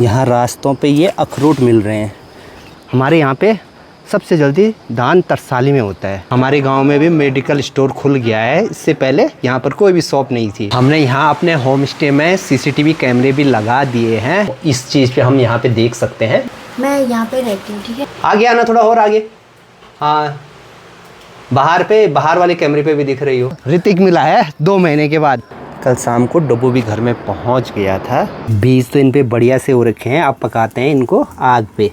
यहाँ रास्तों पे ये अखरोट मिल रहे हैं। हमारे यहाँ पे सबसे जल्दी धान तरसाली में होता है। हमारे गांव में भी मेडिकल स्टोर खुल गया है। इससे पहले यहाँ पर कोई भी शॉप नहीं थी। हमने यहाँ अपने होम स्टे में सीसीटीवी कैमरे भी लगा दिए हैं। इस चीज़ पे हम यहाँ पे देख सकते हैं। मैं यहाँ पे रहती हूँ, ठीक है। आगे आना, थोड़ा और आगे। हाँ, बाहर वाले कैमरे पे भी दिख रही हो। ऋतिक मिला है 2 महीने के बाद। कल शाम को डब्बू भी घर में पहुंच गया था। बीज तो इन पे बढ़िया से हो रखे हैं। अब पकाते हैं इनको आग पे।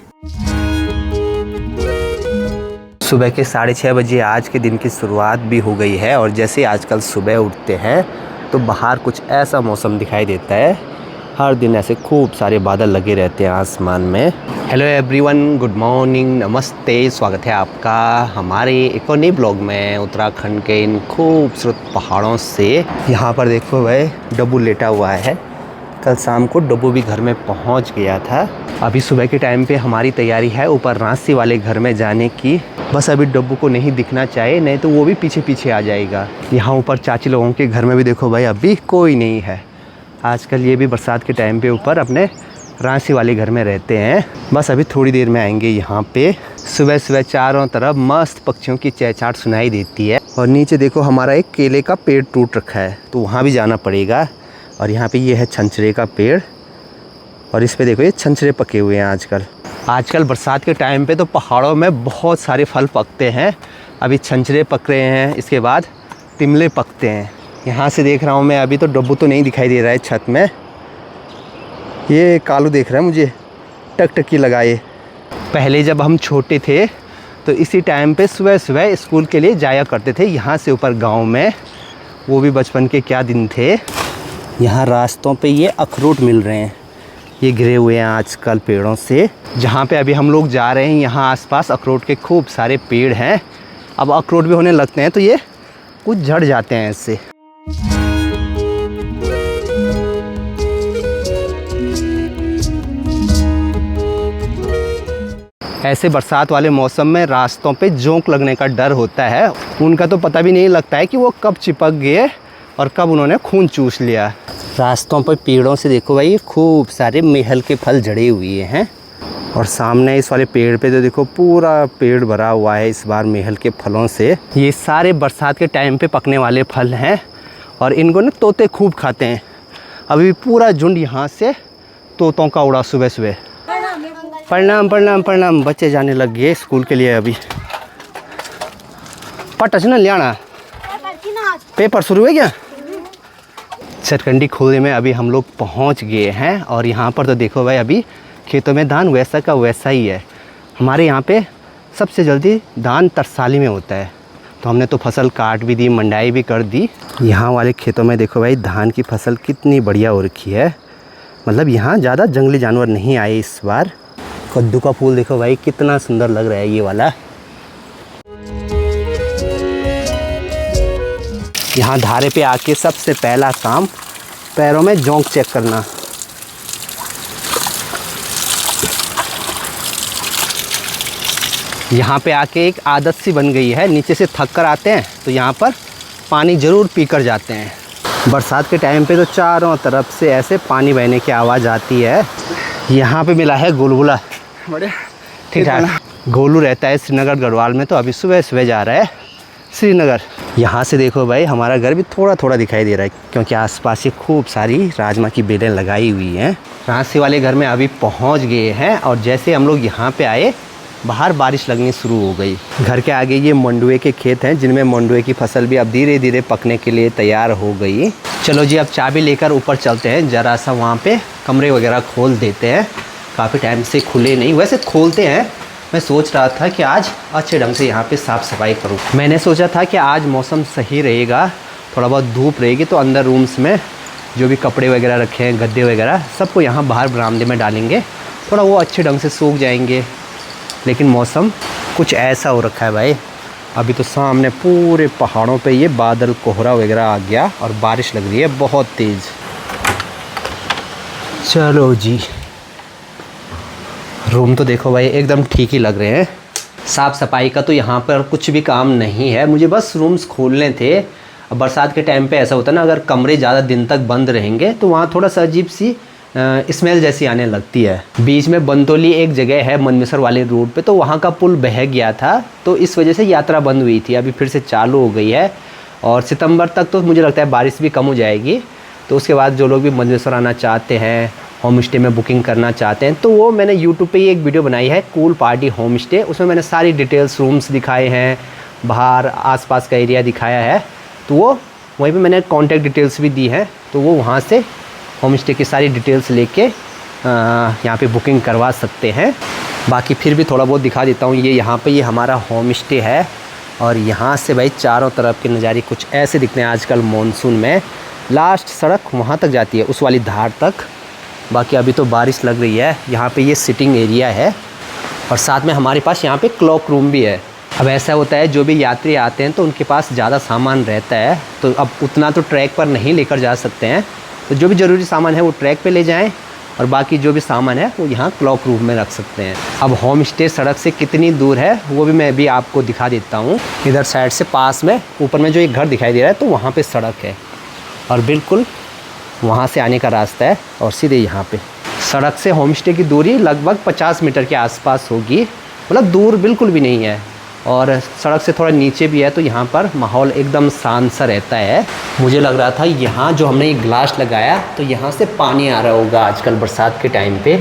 सुबह के 6:30 बजे आज के दिन की शुरुआत भी हो गई है। और जैसे आजकल सुबह उठते हैं तो बाहर कुछ ऐसा मौसम दिखाई देता है। हर दिन ऐसे खूब सारे बादल लगे रहते हैं आसमान में। हेलो एवरीवन, गुड मॉर्निंग, नमस्ते। स्वागत है आपका हमारे एक और नए ब्लॉग में उत्तराखंड के इन खूबसूरत पहाड़ों से। यहाँ पर देखो भाई, डब्बू लेटा हुआ है। कल शाम को डब्बू भी घर में पहुँच गया था। अभी सुबह के टाइम पे हमारी तैयारी है ऊपर रांसी वाले घर में जाने की। बस अभी डब्बू को नहीं दिखना चाहिए, नहीं तो वो भी पीछे पीछे आ जाएगा। यहाँ ऊपर चाची लोगों के घर में भी देखो भाई, अभी कोई नहीं है। आजकल ये भी बरसात के टाइम पे ऊपर अपने रांसी वाले घर में रहते हैं। बस अभी थोड़ी देर में आएंगे यहाँ पे। सुबह सुबह चारों तरफ मस्त पक्षियों की चहचहाट सुनाई देती है। और नीचे देखो हमारा एक केले का पेड़ टूट रखा है, तो वहाँ भी जाना पड़ेगा। और यहाँ पे ये है छंछरे का पेड़, और इस पे देखो ये छंछरे पके हुए हैं। आजकल बरसात के टाइम पे तो पहाड़ों में बहुत सारे फल पकते हैं। अभी छंछरे पक रहे हैं, इसके बाद तिमले पकते हैं। यहाँ से देख रहा हूँ मैं, अभी तो डब्बू तो नहीं दिखाई दे रहा है छत में। ये कालू देख रहा है मुझे, टकटकी लगाए। पहले जब हम छोटे थे तो इसी टाइम पे सुबह सुबह स्कूल के लिए जाया करते थे यहाँ से ऊपर गांव में। वो भी बचपन के क्या दिन थे। यहाँ रास्तों पे ये अखरोट मिल रहे हैं, ये गिरे हुए हैं आजकल पेड़ों से। जहाँ पे अभी हम लोग जा रहे हैं यहाँ आसपास अखरोट के खूब सारे पेड़ हैं। अब अखरोट भी होने लगते हैं तो ये कुछ झड़ जाते हैं इससे। ऐसे बरसात वाले मौसम में रास्तों पे जोंक लगने का डर होता है। उनका तो पता भी नहीं लगता है कि वो कब चिपक गए और कब उन्होंने खून चूस लिया। रास्तों पर पेड़ों से देखो भाई, खूब सारे मेहल के फल जड़े हुए हैं। और सामने इस वाले पेड़ पे तो देखो पूरा पेड़ भरा हुआ है इस बार मेहल के फलों से। ये सारे बरसात के टाइम पे पकने वाले फल हैं और इनको ना तोते खूब खाते हैं। अभी पूरा झुंड यहाँ से तोतों का उड़ा सुबह सुबह। प्रणाम प्रणाम प्रणाम। बच्चे जाने लग गए स्कूल के लिए। अभी पटच ना लियाना, पेपर शुरू है क्या? सरकंडी खोले में अभी हम लोग पहुँच गए हैं। और यहाँ पर तो देखो भाई, अभी खेतों में धान वैसा का वैसा ही है। हमारे यहाँ पे सबसे जल्दी धान तरसाली में होता है, तो हमने तो फसल काट भी दी, मंडाई भी कर दी। यहाँ वाले खेतों में देखो भाई, धान की फसल कितनी बढ़िया हो रखी है। मतलब यहाँ ज़्यादा जंगली जानवर नहीं आए इस बार। कद्दू का फूल देखो भाई, कितना सुंदर लग रहा है ये वाला। यहाँ धारे पे आके सबसे पहला काम पैरों में जोंक चेक करना। यहाँ पे आके एक आदत सी बन गई है, नीचे से थक कर आते हैं तो यहाँ पर पानी ज़रूर पी कर जाते हैं। बरसात के टाइम पे तो चारों तरफ से ऐसे पानी बहने की आवाज़ आती है। यहाँ पे मिला है गुलगुला, बढ़िया ठीक ठाक। गोलू रहता है श्रीनगर गढ़वाल में, तो अभी सुबह सुबह जा रहा है श्रीनगर। यहाँ से देखो भाई, हमारा घर भी थोड़ा थोड़ा दिखाई दे रहा है, क्योंकि आसपास ये खूब सारी राजमा की बेलें लगाई हुई हैं। रांसी वाले घर में अभी पहुँच गए हैं। और जैसे हम लोग यहाँ पे आए, बाहर बारिश लगनी शुरू हो गई। घर के आगे ये मंडुए के खेत हैं, जिनमें मंडुए की फसल भी अब धीरे धीरे पकने के लिए तैयार हो गई। चलो जी, अब चाबी लेकर ऊपर चलते हैं। ज़रा सा वहाँ पे कमरे वगैरह खोल देते हैं। काफ़ी टाइम से खुले नहीं, वैसे खोलते हैं। मैं सोच रहा था कि आज अच्छे ढंग से यहाँ पे साफ़ सफाई करूँ। मैंने सोचा था कि आज मौसम सही रहेगा, थोड़ा बहुत धूप रहेगी, तो अंदर रूम्स में जो भी कपड़े वगैरह रखे हैं, गद्दे वगैरह, सबको यहाँ बाहर बरामदे में डालेंगे, थोड़ा वो अच्छे ढंग से सूख जाएंगे। लेकिन मौसम कुछ ऐसा हो रखा है भाई, अभी तो सामने पूरे पहाड़ों पे ये बादल कोहरा वगैरह आ गया और बारिश लग रही है बहुत तेज़। चलो जी, रूम तो देखो भाई एकदम ठीक ही लग रहे हैं। साफ़ सफाई का तो यहाँ पर कुछ भी काम नहीं है, मुझे बस रूम्स खोलने थे। अब बरसात के टाइम पे ऐसा होता है ना, अगर कमरे ज़्यादा दिन तक बंद रहेंगे तो वहाँ थोड़ा सा अजीब सी स्मेल जैसी आने लगती है। बीच में बंतोली एक जगह है मनमेसर वाले रोड पे, तो वहाँ का पुल बह गया था, तो इस वजह से यात्रा बंद हुई थी। अभी फिर से चालू हो गई है और सितंबर तक तो मुझे लगता है बारिश भी कम हो जाएगी। तो उसके बाद जो लोग भी मनमेसर आना चाहते हैं, होम स्टे में बुकिंग करना चाहते हैं, तो वो मैंने यूट्यूब पे ही एक वीडियो बनाई है, कूल पार्टी होम स्टे। उसमें मैंने सारी डिटेल्स, रूम्स दिखाए हैं, बाहर आसपास का एरिया दिखाया है। तो वो वहीं पे मैंने कॉन्टैक्ट डिटेल्स भी दी है, तो वो वहाँ से होम स्टे की सारी डिटेल्स लेके यहाँ पे बुकिंग करवा सकते हैं। बाकी फिर भी थोड़ा बहुत दिखा देता हूँ। ये यहाँ पे ये हमारा होम स्टे है और यहाँ से भाई चारों तरफ के नज़ारे कुछ ऐसे दिखते हैं आजकल मॉनसून में। लास्ट सड़क वहाँ तक जाती है, उस वाली धार तक। बाकी अभी तो बारिश लग रही है। यहाँ पे ये सिटिंग एरिया है और साथ में हमारे पास यहाँ पे क्लॉक रूम भी है। अब ऐसा होता है जो भी यात्री आते हैं तो उनके पास ज़्यादा सामान रहता है, तो अब उतना तो ट्रैक पर नहीं लेकर जा सकते हैं, तो जो भी ज़रूरी सामान है वो ट्रैक पे ले जाएं और बाकी जो भी सामान है वो यहाँ क्लॉक रूम में रख सकते हैं। अब होम स्टे सड़क से कितनी दूर है वो भी मैं आपको दिखा देता हूँ। इधर साइड से पास में ऊपर में जो एक घर दिखाई दे रहा है, तो वहाँ पर सड़क है और बिल्कुल वहाँ से आने का रास्ता है और सीधे यहाँ पे सड़क से होम स्टे की दूरी लगभग 50 मीटर के आसपास होगी, मतलब दूर बिल्कुल भी नहीं है। और सड़क से थोड़ा नीचे भी है, तो यहाँ पर माहौल एकदम शांत सा रहता है। मुझे लग रहा था यहाँ जो हमने ये ग्लास लगाया तो यहाँ से पानी आ रहा होगा आजकल बरसात के टाइम पे,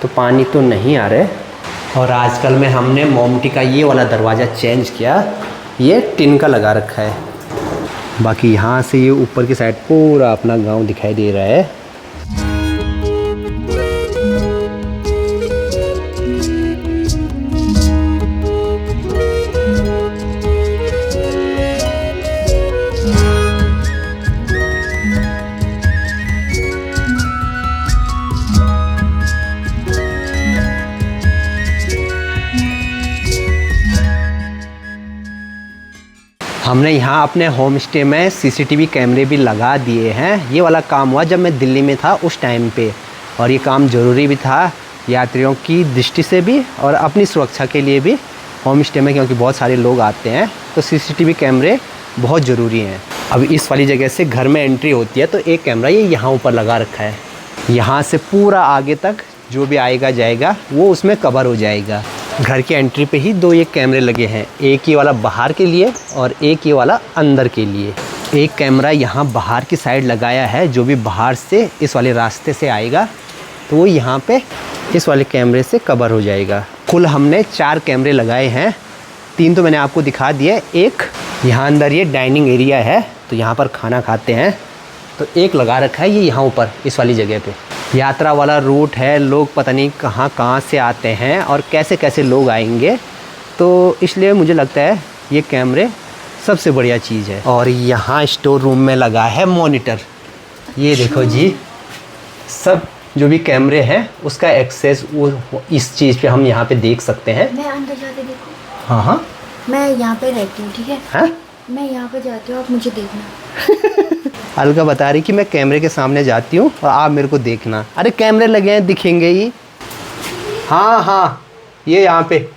तो पानी तो नहीं आ रहा। और आजकल में हमने मोमटी का ये वाला दरवाज़ा चेंज किया, ये टिन का लगा रखा है। बाकी यहाँ से ये ऊपर की साइड पूरा अपना गांव दिखाई दे रहा है। हमने यहाँ अपने होम स्टे में सीसीटीवी कैमरे भी लगा दिए हैं। ये वाला काम हुआ जब मैं दिल्ली में था उस टाइम पे, और ये काम ज़रूरी भी था यात्रियों की दृष्टि से भी और अपनी सुरक्षा के लिए भी होम स्टे में, क्योंकि बहुत सारे लोग आते हैं, तो सीसीटीवी कैमरे बहुत ज़रूरी हैं। अब इस वाली जगह से घर में एंट्री होती है तो एक कैमरा ये यहाँ ऊपर लगा रखा है। यहाँ से पूरा आगे तक जो भी आएगा जाएगा वो उसमें कवर हो जाएगा। घर की एंट्री पे ही दो ये कैमरे लगे हैं, एक ये वाला बाहर के लिए और एक ये वाला अंदर के लिए। एक कैमरा यहाँ बाहर की साइड लगाया है, जो भी बाहर से इस वाले रास्ते से आएगा तो वो यहाँ पे इस वाले कैमरे से कवर हो जाएगा। कुल हमने 4 कैमरे लगाए हैं, 3 तो मैंने आपको दिखा दिए। एक यहाँ अंदर ये डाइनिंग एरिया है, तो यहाँ पर खाना खाते हैं, तो एक लगा रखा है ये यहाँ ऊपर इस वाली जगह पे। यात्रा वाला रूट है, लोग पता नहीं कहाँ कहाँ से आते हैं और कैसे कैसे लोग आएंगे, तो इसलिए मुझे लगता है ये कैमरे सबसे बढ़िया चीज़ है। और यहाँ स्टोर रूम में लगा है मॉनिटर। ये देखो जी, सब जो भी कैमरे हैं उसका एक्सेस वो इस चीज़ पे हम यहाँ पे देख सकते हैं। मैं अंदर जाके देखूँ? हाँ हाँ, मैं यहाँ पे रहती हूँ, ठीक है? हाँ, मैं यहाँ पे जाती हूँ, आप मुझे देखना। अलका बता रही कि मैं कैमरे के सामने जाती हूँ और आप मेरे को देखना। अरे कैमरे लगे हैं, दिखेंगे ही। हाँ हाँ, ये यहाँ पे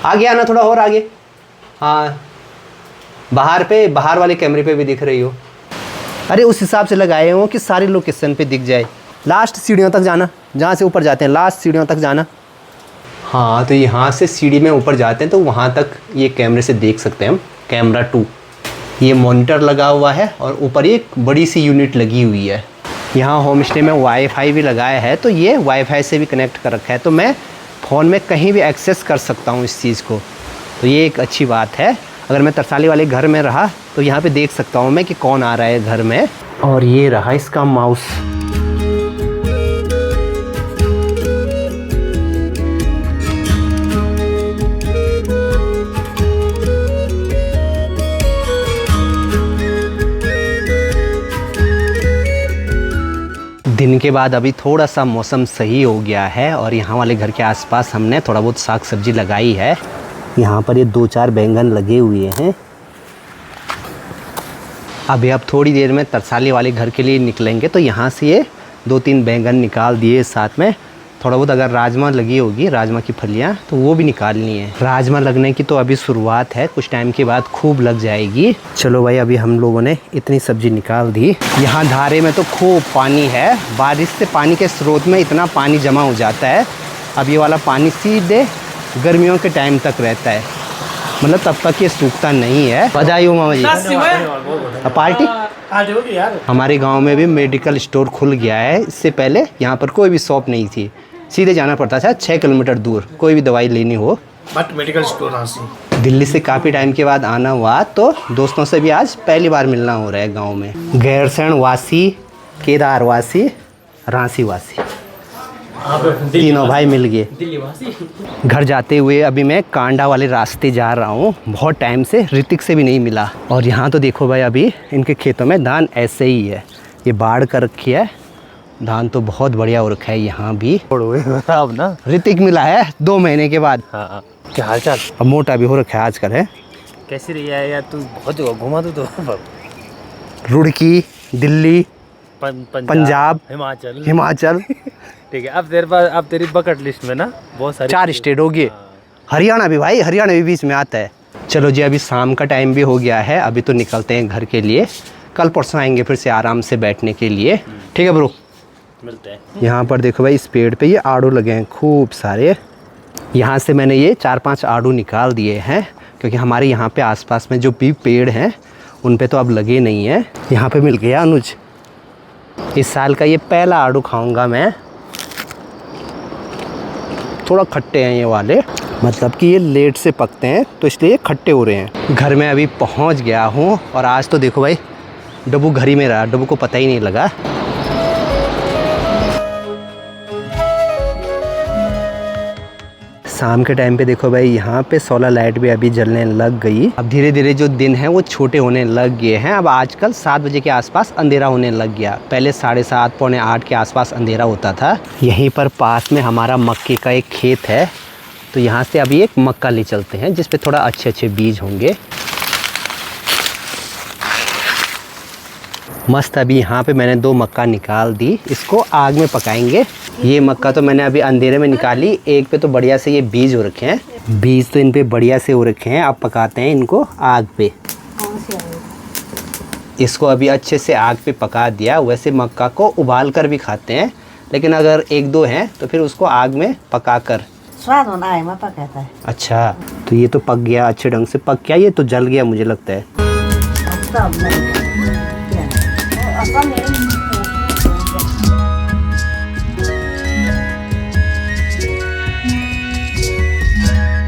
आगे आना, थोड़ा और आगे। हाँ, बाहर वाले कैमरे पे भी दिख रही हो। अरे उस हिसाब से लगाए हो कि सारे लोकेशन पे दिख जाए। लास्ट सीढ़ियों तक जाना, जहाँ से ऊपर जाते हैं लास्ट सीढ़ियों तक जाना। हाँ, तो यहाँ से सीढ़ी में ऊपर जाते हैं तो वहाँ तक ये कैमरे से देख सकते हैं हम। कैमरा 2, ये मॉनिटर लगा हुआ है और ऊपर एक बड़ी सी यूनिट लगी हुई है। यहाँ होम स्टे में वाईफाई भी लगाया है, तो ये वाईफाई से भी कनेक्ट कर रखा है, तो मैं फ़ोन में कहीं भी एक्सेस कर सकता हूँ इस चीज़ को। तो ये एक अच्छी बात है। अगर मैं तरसाली वाले घर में रहा तो यहाँ पे देख सकता हूँ मैं कि कौन आ रहा है घर में। और ये रहा इसका माउस। दिन के बाद अभी थोड़ा सा मौसम सही हो गया है और यहाँ वाले घर के आसपास हमने थोड़ा बहुत साग सब्जी लगाई है। यहाँ पर ये 2-4 बैंगन लगे हुए हैं। अभी अब थोड़ी देर में तरसाली वाले घर के लिए निकलेंगे, तो यहाँ से ये 2-3 बैंगन निकाल दिए साथ में, थोड़ा बहुत अगर राजमा लगी होगी, राजमा की फलियाँ, तो वो भी निकालनी है। राजमा लगने की तो अभी शुरुआत है, कुछ टाइम के बाद खूब लग जाएगी। चलो भाई, अभी हम लोगों ने इतनी सब्जी निकाल दी। यहाँ धारे में तो खूब पानी है, बारिश से पानी के स्रोत में इतना पानी जमा हो जाता है। अब ये वाला पानी सीधे गर्मियों के टाइम तक रहता है, मतलब तब तक ये सूखता नहीं है। बधाई हो मामा जी। पार्टी यार हमारे गांव में भी मेडिकल स्टोर खुल गया है। इससे पहले यहाँ पर कोई भी शॉप नहीं थी, सीधे जाना पड़ता था 6 किलोमीटर दूर कोई भी दवाई लेनी हो। बट मेडिकल स्टोर दिल्ली से काफ़ी टाइम के बाद आना हुआ, तो दोस्तों से भी आज पहली बार मिलना हो रहा है गांव में। गैरसैंण वासी, केदार वासी, रांसी वासी, तीनों भाई मिल गए। घर जाते हुए अभी मैं कांडा वाले रास्ते जा रहा हूँ। बहुत टाइम से ऋतिक से भी नहीं मिला। और यहाँ तो देखो भाई, अभी इनके खेतों में धान ऐसे ही है, ये बाढ़ कर रखी है। धान तो बहुत बढ़िया हो रखा है यहाँ भी। अब ना ऋतिक मिला है 2 महीने के बाद। हाँ, क्या हाल चाल? अब मोटा भी हो रखा है आजकल है। कैसी रही है यार? तू बहुत घुमा तो रुड़की, दिल्ली, पंजाब, हिमाचल। ठीक है, अब तेरे पास, अब तेरी बकेट लिस्ट में ना बहुत सारी 4 स्टेट हो गए। हरियाणा भी भाई, हरियाणा भी बीच में आता है। चलो जी, अभी शाम का टाइम भी हो गया है, अभी तो निकलते हैं घर के लिए। कल परसों आएंगे फिर से आराम से बैठने के लिए। ठीक है ब्रो, मिलते हैं। यहाँ पर देखो भाई, इस पेड़ पे ये आड़ू लगे हैं खूब सारे। यहाँ से मैंने ये 4-5 आड़ू निकाल दिए हैं, क्योंकि हमारे यहाँ पे आसपास में जो भी पेड़ हैं उन पे तो अब लगे नहीं हैं। यहाँ पे मिल गया अनुज। इस साल का ये पहला आड़ू खाऊंगा मैं। थोड़ा खट्टे हैं ये वाले, मतलब कि ये लेट से पकते हैं तो इसलिए खट्टे हो रहे हैं। घर में अभी पहुँच गया हूँ, और आज तो देखो भाई, डब्बू घर ही में रहा, डब्बू को पता ही नहीं लगा। शाम के टाइम पे देखो भाई, यहाँ पे सोलर लाइट भी अभी जलने लग गई। अब धीरे धीरे जो दिन है वो छोटे होने लग गए हैं। अब आजकल 7 बजे के आसपास अंधेरा होने लग गया। पहले 7:30 पौने 8 के आसपास अंधेरा होता था। यहीं पर पास में हमारा मक्के का एक खेत है, तो यहाँ से अभी एक मक्का ले चलते हैं जिस पे थोड़ा अच्छे बीज होंगे। मस्त, अभी यहाँ पे मैंने 2 मक्का निकाल दी, इसको आग में पकाएंगे। ये मक्का तो मैंने अभी अंधेरे में निकाली, एक पे तो बढ़िया से ये बीज हो रखे हैं। बीज तो इन पे बढ़िया से हो रखे हैं। अब पकाते हैं इनको आग पे। इसको अभी अच्छे से आग पे पका दिया। वैसे मक्का को उबाल कर भी खाते हैं, लेकिन अगर 1-2 हैं तो फिर उसको आग में पका कर स्वाद होना है, मक्का कहता है। अच्छा, तो ये तो पक गया, अच्छे ढंग से पक गया। ये तो जल गया मुझे लगता है। असम